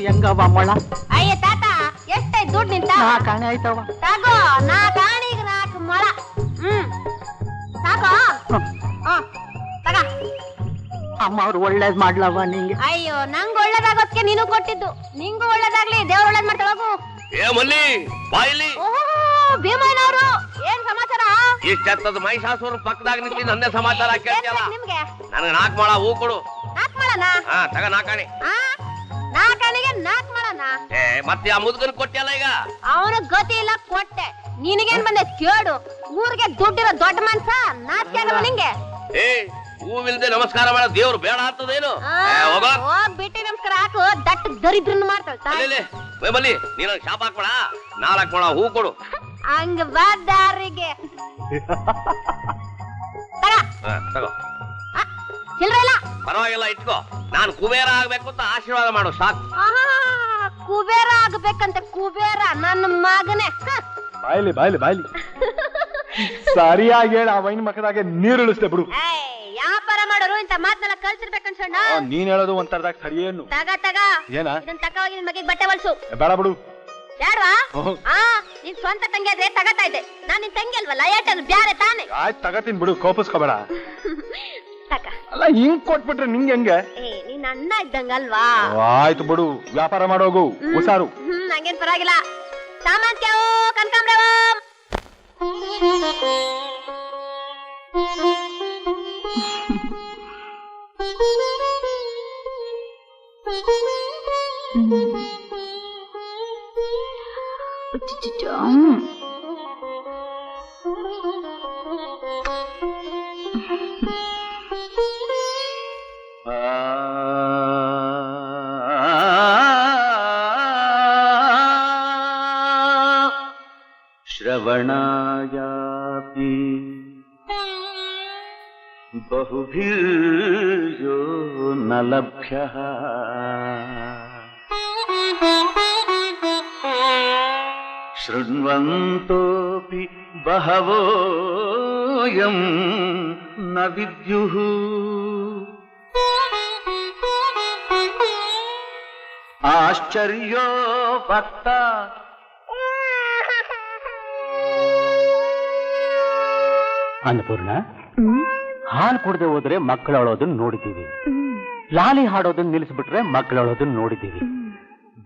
ಹೆಂಗವ ಮೊಳ? ಅಯ್ಯ ತಾತ ಎಷ್ಟಾಯ್ತು ದುಡ್ಡು ನಿಂತ? 4 ಆಣೆ ಆಯ್ತವ. ತಗೋ 4 ಆಣಿಗೆ 4 ಮೊಳ. ತಗೋ ತಗ. ಅಮ್ಮ ಅವ್ರು ಒಳ್ಳೇದ್ ಮಾಡ್ಲವ ನಿಂಗೆ. ಅಯ್ಯೋ ನಂಗ್ ಒಳ್ಳೇದಾಗೋದಕ್ಕೆ ನೀನು ಕೊಟ್ಟಿದ್ದು. ನಿಂಗೂ ಒಳ್ಳೇದಾಗ್ಲಿ, ದೇವ್ರು ಒಳ್ಳೇದ್ ಮಾಡ್ತಾ ಹೋಗು. ಏ ಮಲ್ಲಿ ಬಾಯಿಲಿ. ಓಹೋ ಭೀಮಯ್ಯನವರು, ಏನ್ ಸಮಾಚಾರ? ಇಷ್ಟದ ಮಹಿಷಾಸುರ ಪಕ್ಕದಾಗ ನಿಂತಿ ನನ್ನೇ ಸಮಾಚಾರ ಕೇಳ್ತಿಯಲ್ಲ. ನಿಮ್ಗೆ ನನಗೆ 4 ಮೊಳ ಹೂ ಕೊಡು. 4 ಮೊಳನಾ? ಹಾ ತಗ 4 ಆಣೆ. 4 ಆಣಿಗೆ 4 ಮೊಳನಾ? ಏ ಮತ್ತೆ ಆ ಮುದುಗನ್ ಕೊಟ್ಟಿಯಲ್ಲ ಈಗ. ಅವನು ಗತಿ ಇಲ್ಲ ಕೊಟ್ಟೆ. ನಿನಗೇನ್ ಬಂದೆ ಕೇಳು? ಊರಿಗೆ ದುಡ್ಡಿರೋ ದೊಡ್ಡ ಮನ್ಸ ನಾಚಿಕೆ ಆಗಲ್ಲ ನಿಂಗೆ? ಏ ಹೂವಿಲ್ದೆ ನಮಸ್ಕಾರ ಮಾಡೋ ದೇವ್ರು ಬೇಡ ಅಂತದೇನು? ಹೋಗ್ ಬಿಟ್ಟಿ ನಮಸ್ಕಾರ ಹಾಕು. ದಟ್ಟ ದರಿದ್ರನ್ನ ಮಾಡ್ತಾಳ. ಬಲ್ಲಿ ನೀನ ಶಾಪ್ ಹಾಕ್ಬೇಡ. 4 ಮೊಳ ಹೂ ಕೊಡು. ಹಂಗ ಬಾದಾರಿಗೆ ತಗೋ. ಚಿಲ್ರೆ ಇಲ್ಲ ಪರವಾಗಿಲ್ಲ ಇಟ್ಕೋ. ನಾನು ಕುಬೇರ ಆಗ್ಬೇಕು ಅಂತ ಆಶೀರ್ವಾದ ಮಾಡು ಸಾಕು. ಕುಬೇರ ಆಗ್ಬೇಕಂತ ಕುಬೇರ ನನ್ನ ಮಗನೇ. ಬಾಯ್ಲಿ ಬಾಯ್ಲಿ ಬಾಯ್ಲಿ. ಸರಿಯಾಗಿ ಹೇಳ. ಆ ವೈನ್ ಮಕ್ಕದಾಗೆ ನೀರು ಇಳಿಸ್ದೆ ಬಿಡು. ವ್ಯಾಪಾರ ಮಾಡೋರು ಇಂತ ಮಾತನೆಲ್ಲ ಕಲ್ಸಿರ್ಬೇಕನ್ಸಣ್ಣ. ನೀನ್ ಹೇಳೋದು ಒಂಥರದಾಗ ಸರಿಯೇನು? ತಗ ತಗ ಏನ ಇದನ್ನ ತಗೋಗಿ ನಿನ್ ಮಗಿಗೆ ಬಟ್ಟೆ ಹೊಲ್ಸು. ಬೇಡ ಬಿಡು. ಯಾಡ್ವಾ? ನಿನ್ ಸ್ವಂತ ತಂಗಿ ಆದ್ರೆ ತಗತಾ ಇದ್ದೆ. ನಾನ್ ನಿನ್ ತಂಗಿ ಅಲ್ವಲ್ಲ, ಏಟಲ್ ಬ್ಯಾರೆ ತಾನೆ. ಆಯ್ತು ತಗತೀನಿ ಬಿಡು, ಕೋಪಿಸ್ಕೋಬೇಡ. ತಗ. ಅಲ್ಲ ಹಿಂಗ್ ಕೊಟ್ಬಿಟ್ರೆ ನಿಂಗೆ ಹೆಂಗೆ? ನೀನ್ ಅಣ್ಣ ಇದ್ದಂಗಲ್ವಾ? ಆಯ್ತು ಬಿಡು, ವ್ಯಾಪಾರ ಮಾಡೋಗು. ಹುಷಾರು. ನಂಗೇನ್ ಪರವಾಗಿಲ್ಲ. ಸಾಮಾನ್ ಕ್ಯಾವೋ ಕನಕಾಂಬ್ರವೋ. ಶ್ರವಣಾಯಾಪಿ ಬಹುಭಿರ್ಯೋ ನ ಲಭ್ಯಃ ಶೃಣ್ವಂತೋಪಿ ಬಹವೋಯಂ ನ ವಿದ್ಯುಃ ಆಶ್ಚರ್ಯೋ ಭಕ್ತ. ಅನ್ನಪೂರ್ಣ, ಹಾಲು ಕುಡದೆ ಹೋದ್ರೆ ಮಕ್ಕಳು ಅಳೋದನ್ನ ನೋಡಿದ್ದೀವಿ. ಲಾಲಿ ಹಾಡೋದನ್ನ ನಿಲ್ಲಿಸ್ಬಿಟ್ರೆ ಮಕ್ಕಳು ಅಳೋದನ್ನ ನೋಡಿದ್ದೀವಿ.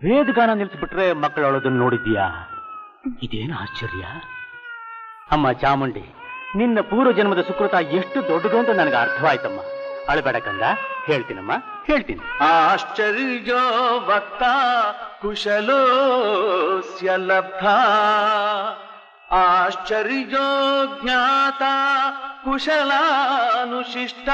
ವೇದಗಾನ ನಿಲ್ಲಿಸ್ಬಿಟ್ರೆ ಮಕ್ಕಳು ಅಳೋದನ್ನ ನೋಡಿದ್ದೀಯಾ? ಇದೇನು ಆಶ್ಚರ್ಯ. ಅಮ್ಮ ಚಾಮುಂಡಿ, ನಿನ್ನ ಪೂರ್ವ ಜನ್ಮದ ಸುಕೃತ ಎಷ್ಟು ದೊಡ್ಡದು ಅಂತ ನನಗೆ ಅರ್ಥವಾಯ್ತಮ್ಮ. ಅಳಬೇಡ ಕಂದ, ಹೇಳ್ತೀನಮ್ಮ, ಹೇಳ್ತೀನಿ. ಆಶ್ಚರ್ಯೋ ಭಕ್ತ ಕುಶಲೋಸ್ಯ ಲಬ್ಧ ಆಶ್ಚರ್ಯೋ ಜ್ಞಾತ ಕುಶಲಾನುಶಿಷ್ಟ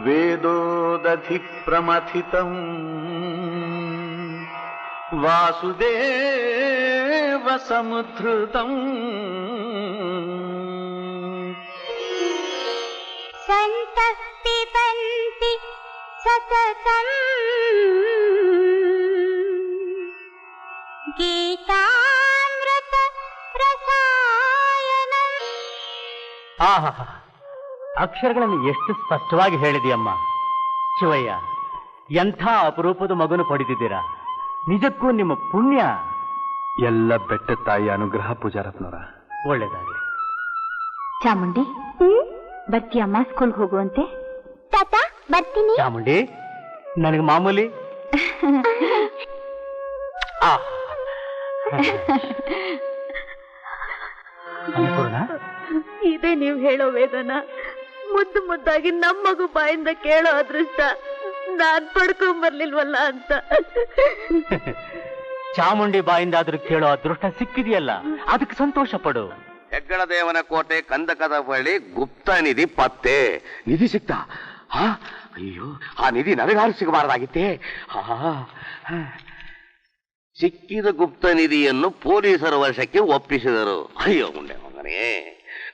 ವೇದೋದಧಿ ಪ್ರಮಥಿತಂ ವಾಸುದೇವ ಸಮುದ್ರತಂ ಸಂತಸ್ತಿಪಂತಿ ಸತತಂ ಗೀತಾಮೃತ ರಸಾಯನಂ. ಆಹಾ, ಅಕ್ಷರಗಳನ್ನು ಎಷ್ಟು ಸ್ಪಷ್ಟವಾಗಿ ಹೇಳಿದೆಯಮ್ಮ. ಶಿವಯ್ಯ, ಎಂಥ ಅಪರೂಪದ ಮಗನು ಪಡೆದಿದ್ದೀರಾ. ನಿಜಕ್ಕೂ ನಿಮ್ಮ ಪುಣ್ಯ. ಎಲ್ಲ ಬೆಟ್ಟ ತಾಯಿ ಅನುಗ್ರಹ ಪೂಜಾರತ್ನವರ. ಒಳ್ಳೇದಾಗಲಿ. ಚಾಮುಂಡಿ, ಬರ್ತೀಯಮ್ಮ ಸ್ಕೂಲ್ಗೆ ಹೋಗುವಂತೆ? ತಾತ ಬರ್ತೀನಿ. ಚಾಮುಂಡಿ, ನನಗೆ ಮಾಮೂಲಿ. ಅನ್ನಪೂರ್ಣ, ಇದೇ ನೀವು ಹೇಳೋ ವೇದನ. ಮುದ್ದು ಮುದ್ದಾಗಿ ನಮ್ಮ ಮಗು ಬಾಯಿಂದ ಕೇಳೋ ಅದೃಷ್ಟ ನಾನ್ ಪಡ್ಕೊಂಬರ್ಲಿಲ್ವಲ್ಲ ಅಂತ. ಚಾಮುಂಡಿ ಬಾಯಿಂದಾದ್ರೂ ಕೇಳೋ ಅದೃಷ್ಟ ಸಿಕ್ಕಿದೆಯಲ್ಲ, ಅದಕ್ಕೆ ಸಂತೋಷ ಪಡು. ಹೆಗ್ಗಡ ದೇವನ ಕೋಟೆ ಕಂದಕದ ಬಳಿ ಗುಪ್ತ ನಿಧಿ ಪತ್ತೆ. ನಿಧಿ ಸಿಕ್ತಾ? ಅಯ್ಯೋ, ಆ ನಿಧಿ ನನಗಾರು ಸಿಗಬಾರ್ದಾಗಿತ್ತೆ. ಸಿಕ್ಕಿದ ಗುಪ್ತ ನಿಧಿಯನ್ನು ಪೊಲೀಸರ ವಶಕ್ಕೆ ಒಪ್ಪಿಸಿದರು. ಅಯ್ಯೋ ಮುಂಡೆ ಮಗನೇ,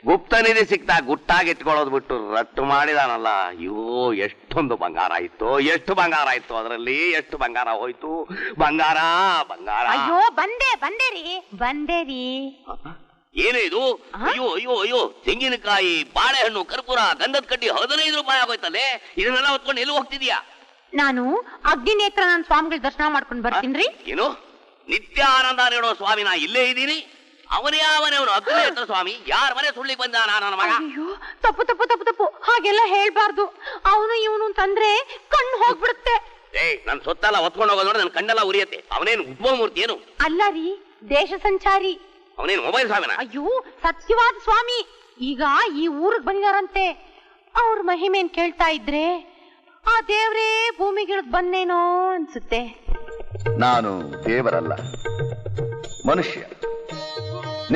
ಗುಪ್ತ ನಿಧಿ ಸಿಕ್ತಾ ಗುಟ್ಟಾಗಿಟ್ಕೊಳ್ಳೋದು ಬಿಟ್ಟು ರಟ್ಟು ಮಾಡಿದಾನಲ್ಲ. ಅಯ್ಯೋ, ಎಷ್ಟೊಂದು ಬಂಗಾರ ಇತ್ತು, ಎಷ್ಟು ಬಂಗಾರ ಇತ್ತು ಅದರಲ್ಲಿ, ಎಷ್ಟು ಬಂಗಾರ ಹೋಯ್ತು. ಬಂಗಾರ ಬಂಗಾರ. ಅಯ್ಯೋ ಬಂದೇರಿ. ಏನು ಇದು? ಅಯ್ಯೋ ಅಯ್ಯೋ ಅಯ್ಯೋ, ತೆಂಗಿನಕಾಯಿ, ಬಾಳೆಹಣ್ಣು, ಕರ್ಪೂರ, ಗಂಧದ ಕಡ್ಡಿ 15 ರೂಪಾಯಿ ಆಗೋಯ್ತಲ್ಲೇ. ಇದನ್ನೆಲ್ಲ ಹೊತ್ಕೊಂಡು ಎಲ್ಲಿ ಹೋಗ್ತಿದ್ಯಾ? ನಾನು ಅಗ್ನಿನೇತ್ರ ನನ್ನ ಸ್ವಾಮಿಗಳ ದರ್ಶನ ಮಾಡ್ಕೊಂಡು ಬರ್ತೀನ್ರಿ. ಏನು? ನಿತ್ಯ ಆನಂದ ನೀಡೋ ಸ್ವಾಮಿ ನಾ ಇಲ್ಲೇ ಇದ್ದೀನಿ. ಅವನೇ ಅವನವನು ಅಗ್ನಿನೇತ್ರ ಸ್ವಾಮಿ. ಯಾರ ಮನೆ ಸುಳ್ಳಿಗೆ ಬಂದ ನನ್ನ ಮಗ? ಅಯ್ಯೋ, ತಪ್ಪು ತಪ್ಪು ತಪ್ಪು ತಪ್ಪು, ಹಾಗೆಲ್ಲ ಹೇಳ್ಬಾರ್ದು. ಅವನು ಇವನು ಅಂತಂದ್ರೆ ಕಣ್ಣು ಹೋಗ್ಬಿಡುತ್ತೆ. ನನ್ ಸೊತ್ತೆಲ್ಲ ಹೊತ್ಕೊಂಡು ಹೋಗೋದು ನೋಡಿ ನನ್ ಕಣ್ಣೆಲ್ಲ ಉರಿಯತ್ತೆ. ಅವನೇನು ಉದ್ಭವ ಮೂರ್ತಿ ಏನು? ಅಲ್ಲ ರೀ, ದೇಶ ಸಂಚಾರಿ. ಅವನೇನು ಮೊಬೈಲ್ ಸ್ವಾಮಿನ? ಅಯ್ಯೋ, ಸತ್ಯವಾದ ಸ್ವಾಮಿ. ಈಗ ಈ ಊರಿಗೆ ಬಂದಿದಾರಂತೆ. ಅವ್ರ ಮಹಿಮೇನ್ ಕೇಳ್ತಾ ಇದ್ರೆ ಆ ದೇವ್ರೇ ಭೂಮಿಗಿಳಿದ್ ಬಂದೇನೋ ಅನ್ಸುತ್ತೆ. ನಾನು ದೇವರಲ್ಲ, ಮನುಷ್ಯ.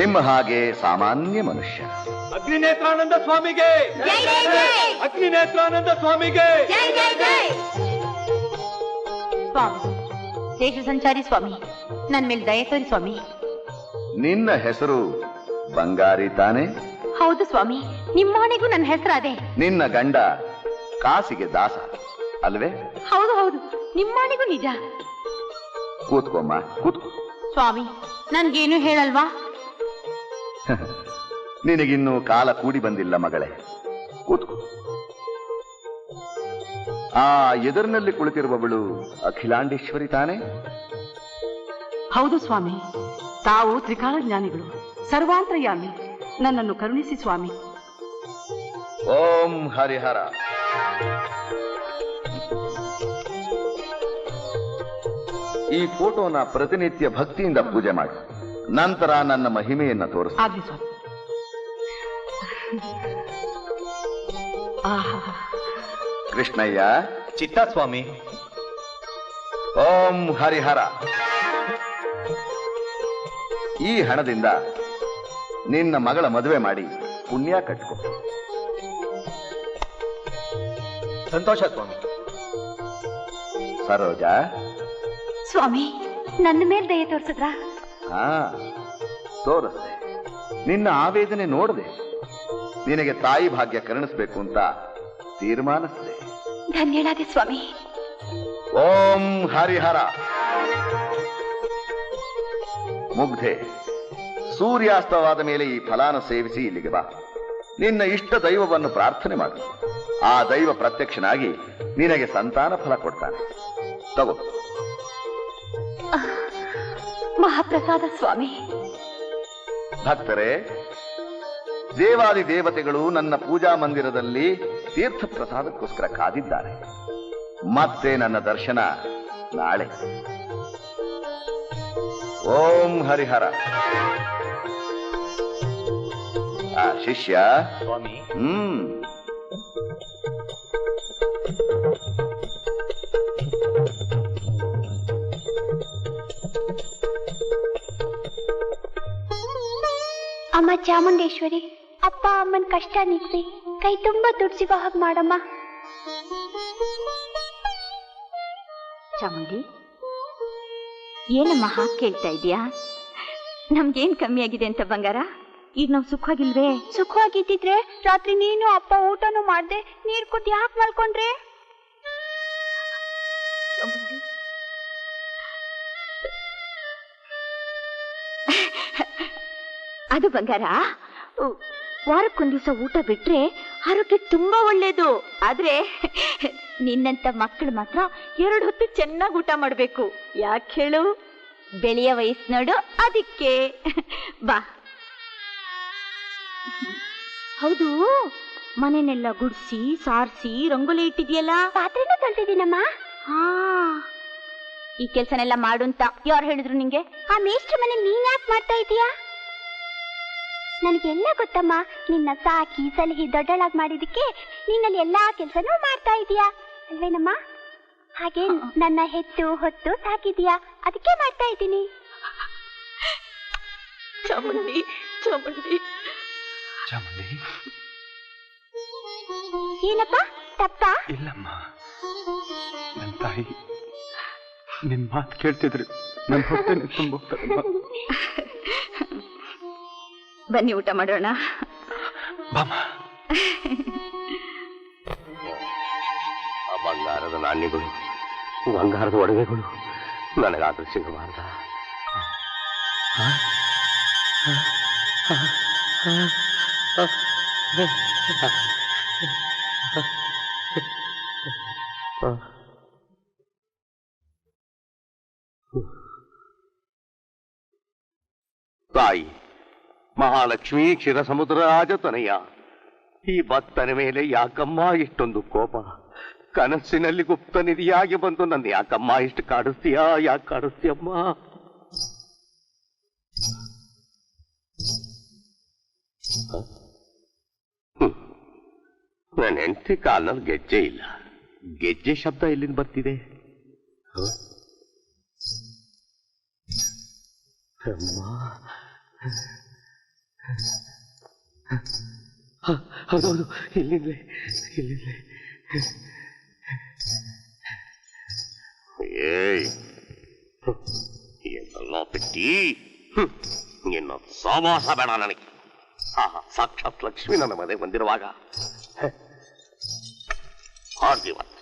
ನಿಮ್ಮ ಹಾಗೆ ಸಾಮಾನ್ಯ ಮನುಷ್ಯ. ಅಗ್ನಿನೇತ್ರಾನಂದ ಸ್ವಾಮಿಗೆ, ಅಗ್ನಿನೇತ್ರಾನಂದ ಸ್ವಾಮಿಗೆ. ಸ್ವಾಮಿ, ದೇಶ ಸಂಚಾರಿ ಸ್ವಾಮಿ, ನನ್ ಮೇಲೆ ದಯ ತೋರಿ ಸ್ವಾಮಿ. ನಿನ್ನ ಹೆಸರು ಬಂಗಾರಿ ತಾನೆ? ಹೌದು ಸ್ವಾಮಿ, ನಿಮ್ಮನೆಗೂ ನನ್ನ ಹೆಸರು ಅದೇ. ನಿನ್ನ ಗಂಡ ಕಾಸಿಗೆ ದಾಸ ಅಲ್ವೇ? ಹೌದು ಹೌದು, ನಿಮ್ಮನೆಗೂ ನಿಜ. ಕೂತ್ಕೊಮ್ಮ, ಕೂತ್ಕೊ. ಸ್ವಾಮಿ, ನನ್ಗೇನು ಹೇಳಲ್ವಾ? ನಿನಗಿನ್ನೂ ಕಾಲ ಕೂಡಿ ಬಂದಿಲ್ಲ ಮಗಳೇ, ಕೂತ್ಕೊ. ಆ ಎದುರಿನಲ್ಲಿ ಕುಳಿತಿರುವವಳು ಅಖಿಲಾಂಡೇಶ್ವರಿ ತಾನೆ? ಹೌದು ಸ್ವಾಮಿ, ತಾವು ತ್ರಿಕಾಲ ಜ್ಞಾನಿಗಳು, ಸರ್ವಾಂತರ್ಯಾಮಿ. ನನ್ನನ್ನು ಕರುಣಿಸಿ ಸ್ವಾಮಿ. ಓಂ ಹರಿಹರ. ಈ ಫೋಟೋನ ಪ್ರತಿನಿತ್ಯ ಭಕ್ತಿಯಿಂದ ಪೂಜೆ ಮಾಡು. ನಂತರ ನನ್ನ ಮಹಿಮೆಯನ್ನ ತೋರಿಸ. ಆಗ್ಲಿ ಸ್ವಾಮಿ. ಕೃಷ್ಣಯ್ಯ. ಚಿತ್ತ ಸ್ವಾಮಿ. ಓಂ ಹರಿಹರ. ಈ ಹಣದಿಂದ ನಿನ್ನ ಮಗಳ ಮದುವೆ ಮಾಡಿ ಪುಣ್ಯ ಕಟ್ಕೊ. ಸಂತೋಷ ಸ್ವಾಮಿ. ಸರೋಜ. ಸ್ವಾಮಿ, ನನ್ನ ಮೇಲೆ ದಯ ತೋರಿಸಿದ್ರ? ಹಾ, ತೋರಿಸ್ದೆ. ನಿನ್ನ ಆವೇದನೆ ನೋಡದೆ ನಿನಗೆ ತಾಯಿ ಭಾಗ್ಯ ಕರುಣಿಸ್ಬೇಕು ಅಂತ ತೀರ್ಮಾನಿಸಿದೆ. ಧನ್ಯಳಾದೆ ಸ್ವಾಮಿ. ಓಂ ಹರಿಹರ. ಮುಗ್ಧೆ, ಸೂರ್ಯಾಸ್ತವಾದ ಮೇಲೆ ಈ ಫಲಾನ ಸೇವಿಸಿ ಇಲ್ಲಿಗೆ ಬಾ. ನಿನ್ನ ಇಷ್ಟ ದೈವವನ್ನು ಪ್ರಾರ್ಥನೆ ಮಾಡು. ಆ ದೈವ ಪ್ರತ್ಯಕ್ಷನಾಗಿ ನಿನಗೆ ಸಂತಾನ ಫಲ ಕೊಡ್ತಾನೆ. ತಗೋ. ಮಹಾಪ್ರಸಾದ ಸ್ವಾಮಿ. ಭಕ್ತರೇ, ದೇವಾದಿ ದೇವತೆಗಳು ನನ್ನ ಪೂಜಾ ಮಂದಿರದಲ್ಲಿ ತೀರ್ಥ ಪ್ರಸಾದಕ್ಕೋಸ್ಕರ ಕಾದಿದ್ದಾರೆ. ಮತ್ತೆ ನನ್ನ ದರ್ಶನ ನಾಳೆ. ಓಂ ಹರಿಹರ. ಆ ಶಿಷ್ಯ ಸ್ವಾಮಿ. ಅಮ್ಮ ಚಾಮುಂಡೇಶ್ವರಿ, ಅಪ್ಪ ಅಮ್ಮನ ಕಷ್ಟ ನಿಗ್ಸಿ ಕೈ ತುಂಬಾ ದುಡ್ಡು ಸಿಗೋ ಹಾಗೆ ಮಾಡಮ್ಮ. ಚಾಮುಂಡಿ, ಏನಮ್ಮ ಹಾಗೆ ಕೇಳ್ತಾ ಇದೀಯಾ? ನಮ್ಗೇನ್ ಕಮ್ಮಿ ಆಗಿದೆ ಅಂತ ಬಂಗಾರ? ಈಗ ನಾವು ಸುಖವಾಗಿಲ್ವೇ? ಸುಖವಾಗಿದ್ದಿದ್ರೆ ರಾತ್ರಿ ನೀನು ಅಪ್ಪ ಊಟನೂ ಮಾಡ್ದೆ ನೀರ್ ಕುಟ್ಟಿ ಯಾಕೆ ಮಲ್ಕೊಂಡ್ರೆ? ಅದು ಬಂಗಾರ, ವಾರಕ್ಕೊಂದ್ ದಿವಸ ಊಟ ಬಿಟ್ರೆ ಆರೋಗ್ಯ ತುಂಬಾ ಒಳ್ಳೇದು. ಆದ್ರೆ ನಿನ್ನಂತ ಮಕ್ಕಳು ಮಾತ್ರ 2 ಹೊತ್ತು ಚೆನ್ನಾಗಿ ಊಟ ಮಾಡ್ಬೇಕು. ಯಾಕೆ ಹೇಳು? ಬೆಳೆಯ ವಯಸ್ಸು ನೋಡು, ಅದಕ್ಕೆ. ಬಾ. ಹೌದು, ಮನೆನೆಲ್ಲ ಗುಡ್ಸಿ ಸಾರಿಸಿ ರಂಗೋಲಿ ಇಟ್ಟಿದ್ಯಲ್ಲ? ಪಾತ್ರೆನೂ ತೊಳ್ತಿದ್ದೀನಮ್ಮ. ಹಾ, ಈ ಕೆಲ್ಸನೆಲ್ಲ ಮಾಡು ಅಂತ ಯಾರು ಹೇಳಿದ್ರು ನಿಂಗೆ? ಆ ಮೇಷ್ಟ್ರ ಮನೆ ನೀನ್ ಯಾಕೆ ಮಾಡ್ತಾ ಇದೀಯಾ? ನನಗೆಲ್ಲ ಗೊತ್ತಮ್ಮ. ನಿನ್ನ ಸಾಕಿ ಸಲಹಿ ದೊಡ್ಡಳಾಗಿ ಮಾಡಿದಕ್ಕೆ ನೀನಲ್ಲಿ ಎಲ್ಲಾ ಕೆಲ್ಸನೂ ಮಾಡ್ತಾ ಇದೀಯಾ ಅಲ್ವೇನಮ್ಮ? ಹಾಗೆ ನನ್ನ ಹೆತ್ತು ಹೊತ್ತು ಸಾಕಿದೀಯಾ, ಅದಕ್ಕೆ ಮಾಡ್ತಾ ಇದ್ದೀನಿ. ಚಾಮುಂಡಿ, ಚಾಮುಂಡಿ, ಚಾಮುಂಡಿ. ಏನಪ್ಪ ತಪ್ಪ? ಇಲ್ಲಮ್ಮ, ನನ್ನ ತಾಯಿ ನಿನ್ ಮಾತು ಕೇಳ್ತಿದ್ರು ನನ್ನ ಹೊಟ್ಟೆ ತುಂಬೋಗ್ತದಮ್ಮ. ಬನ್ನಿ ಊಟ ಮಾಡೋಣ. ಬಾಮ. ಆ ಬಂಗಾರದ ನಾಣ್ಯಗಳು, ಬಂಗಾರದ ಒಡವೆಗಳು ನನಗಾದ್ರೂ ಸಿಗಬಾರ್ದ? ತಾಯಿ ಮಹಾಲಕ್ಷ್ಮೀ ಕ್ಷೀರ ಸಮುದ್ರರಾಜ ತನಯ, ಈ ಭಕ್ತನ ಮೇಲೆ ಯಾಕಮ್ಮ ಇಷ್ಟೊಂದು ಕೋಪ? ಕನಸಿನಲ್ಲಿ ಗುಪ್ತ ನಿಧಿಯಾಗಿ ಬಂದು ನನ್ನ ಯಾಕಮ್ಮ ಇಷ್ಟು ಕಾಡಿಸ್ತೀಯಾ? ಯಾಕೆ ಕಾಡಿಸ್ತೀಯಮ್ಮ? ನನ್ನ ಹೆಂಡತಿ ಕಾಲ್ನಲ್ಲಿ ಗೆಜ್ಜೆ ಇಲ್ಲ. ಗೆಜ್ಜೆ ಶಬ್ದ ಎಲ್ಲಿಂದ ಬರ್ತಿದೆ? ಹೌದೌದು, ಇಲ್ಲಿಂದಲೇ ಇಲ್ಲಿಂದಲೇ. ಏಯ್ ಏನಲ್ಲ ಬಿಟ್ಟಿ, ಇನ್ನು ಸಮಾಸ ಬೇಡ ನನಗೆ. ಸಾಕ್ಷಾತ್ ಲಕ್ಷ್ಮಿ ನನ್ನ ಮನೆ ಬಂದಿರುವಾಗ ಹಾರ್ದಿವತ್ತು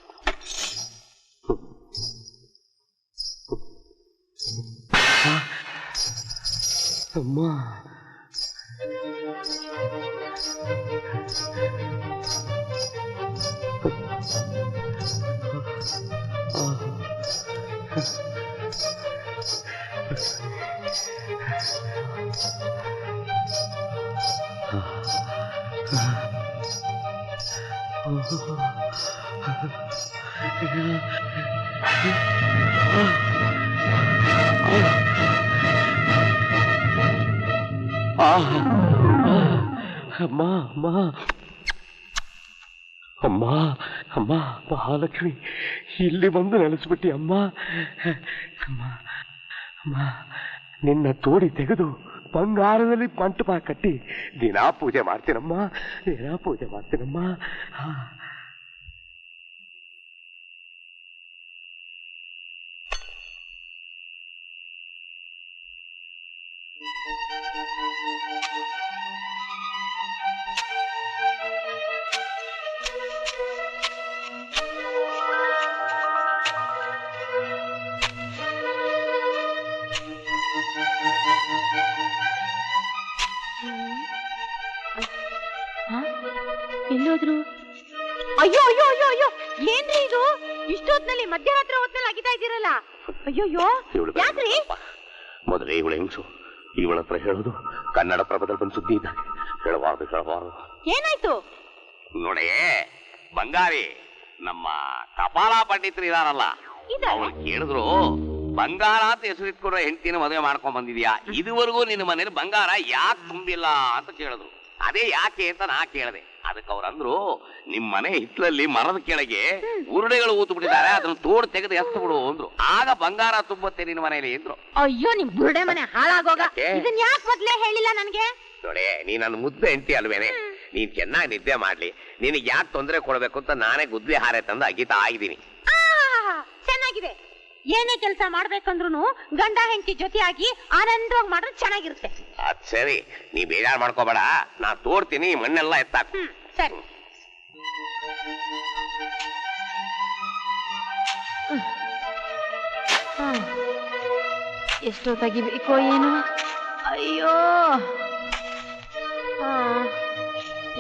ಅಮ್ಮ. ಅಮ್ಮ ಅಮ್ಮ ಅಮ್ಮ ಅಮ್ಮ, ಮಹಾಲಕ್ಷ್ಮಿ ಇಲ್ಲಿ ಬಂದು ನೆಲೆಸ್ಬಿಟ್ಟಿ ಅಮ್ಮ. ಅಮ್ಮ ಅಮ್ಮ, ನಿನ್ನ ತೋಡಿ ತೆಗೆದು ಬಂಗಾರದಲ್ಲಿ ಮಂಟಪ ಕಟ್ಟಿ ದಿನಾ ಪೂಜೆ ಮಾಡ್ತೀನಮ್ಮ, ದಿನಾ ಪೂಜೆ ಮಾಡ್ತೀನಮ್ಮ. ಎಲ್ಲೋದ್ರು? ಅಯ್ಯೋ ಅಯ್ಯೋ ಅಯ್ಯೋ ಅಯ್ಯೋ, ಏನ್ರಿ ಇದು? ಇಷ್ಟೊತ್ನಲ್ಲಿ ಮಧ್ಯರಾತ್ರಿ ಹೊತ್ನಲ್ಲಿ ಆಗಿತಾ ಇದ್ದೀರಲ್ಲ? ಅಯ್ಯೋಯ್ಯೋ, ಯಾಕ್ರಿ? ಮೊದಲೇ ಇವಳ ಹೆಂಗಸು ಇವಳ ಹತ್ರ ಹೇಳೋದು ಕನ್ನಡ ಪ್ರಭದಲ್ಲಿ ಬಂದು ಸುದ್ದಿ ಇದ್ದಾಗ ಹೇಳಬಾರ್ದು. ಏನಾಯ್ತು ನೋಡೇ ಬಂಗಾರಿ, ನಮ್ಮ ಕಪಾಲ ಪಂಡಿತರು ಇದಾರಲ್ಲ, ಅವ್ರು ಕೇಳಿದ್ರು ಬಂಗಾರ ಅಂತ ಹೆಸರಿಟ್ಕೊಂಡ್ರೆ ಹೆಂಡತಿನ ಮದುವೆ ಮಾಡ್ಕೊಂಡ್ ಬಂದಿದ್ಯಾ, ಇದುವರೆಗೂ ನಿನ್ನ ಮನೇಲಿ ಬಂಗಾರ ಯಾಕೆ ತುಂಬಿಲ್ಲ ಅಂತ ಕೇಳಿದ್ರು. ಅದೇ ಯಾಕೆ ಅಂತ ನಾ ಕೇಳಿದೆ. ಅದಕ್ಕೆ ಅವ್ರಂದ್ರು, ನಿಮ್ ಮನೆ ಹಿತ್ಲಲ್ಲಿ ಮರದ ಕೆಳಗೆ ಉರುಡೆಗಳು ಊತು ಬಿಟ್ಟಿದ್ದಾರೆ, ಅದನ್ನ ತೋಡ್ ತೆಗೆದು ಎಸ್ತು ಬಿಡು ಅಂದ್ರು. ಆಗ ಬಂಗಾರ ತುಂಬತ್ತೆ ನಿನ್ನ ಮನೆಯಲ್ಲಿ ಅಂದ್ರು. ಅಯ್ಯೋ, ನಿಮ್ ಬುರುಡೆ ಮನೆ ಹಾಳಾಗೋಗ. ಇದನ್ ಯಾಕೆ ಮೊದ್ಲೇ ಹೇಳಿಲ್ಲ ನನ್ಗೆ? ನೋಡೇ, ನೀ ನನ್ನ ಮುದ್ದೆ ಹೆಂಡತಿ ಅಲ್ವೇನೆ, ನೀನ್ ಚೆನ್ನಾಗಿ ನಿದ್ದೆ ಮಾಡ್ಲಿ, ನಿನಗೆ ಯಾಕೆ ತೊಂದರೆ ಕೊಡ್ಬೇಕು ಅಂತ ನಾನೇ ಗುದ್ಲಿ ಹಾರೆ ತಂದು ಅಗಿತಾ ಆಗಿದ್ದೀನಿ. ಚೆನ್ನಾಗಿದೆ. ಏನೇ ಕೆಲಸ ಮಾಡ್ಬೇಕಂದ್ರು ಗಂಡ ಹೆಂಡತಿ ಜೊತೆಯಾಗಿ ಆನಂದವಾಗಿ ಮಾಡಿದ್ರೆ ಚೆನ್ನಾಗಿರುತ್ತೆ. ಅದ್ ಸರಿ, ನೀ ಬೇಜಾರ್ ಮಾಡ್ಕೋಬೇಡ, ನಾ ತೋಡ್ತೀನಿ, ಮಣ್ಣೆಲ್ಲ ಎತ್ತಾಕು. ಸರಿ. ಎಷ್ಟೋ ತೆಗಿಬೇಕೋ ಏನು? ಅಯ್ಯೋ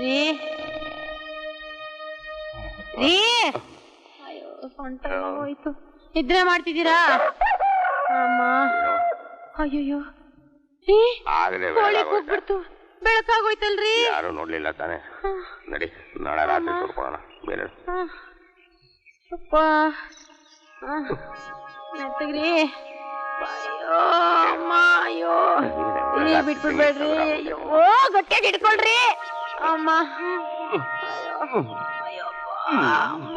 ರೀ ರೀ, ಅಯ್ಯೋ ಸೊಂಟ ಹೋಯ್ತು. ನಿದ್ರೆ ಮಾಡ್ತಿದ್ದೀರಾ ಅಮ್ಮ? ಅಯ್ಯಯ್ಯೋ ರೀ, ಕೋಳಿ ಕೂಗ್ಬಿಡ್ತು. ಬೆಳಕಾಗೋಯ್ತಲ್ರಿ. ಯಾರು ನೋಡ್ಲಿಲ್ಲ ತಾನೆ? ನಡಿ, ನಾಳೆ ರಾತ್ರಿ ತೋರ್ಕೊಳ್ಳೋಣ ಬೇರೆ. ಅಪ್ಪ ಮೆತ್ತಗ್ರಿ. ಅಯ್ಯೋ ಅಮ್ಮ, ಅಯ್ಯೋ ಬಿಟ್ಬಿಡ್ಬೇಡ್ರಿ. ಅಯ್ಯೋ, ಗಟ್ಟಿಯಾಗಿ ಇಟ್ಕೊಳ್ರಿ ಅಮ್ಮ. ಅಯ್ಯೋ ಅಯ್ಯಪ್ಪ ಅಮ್ಮ.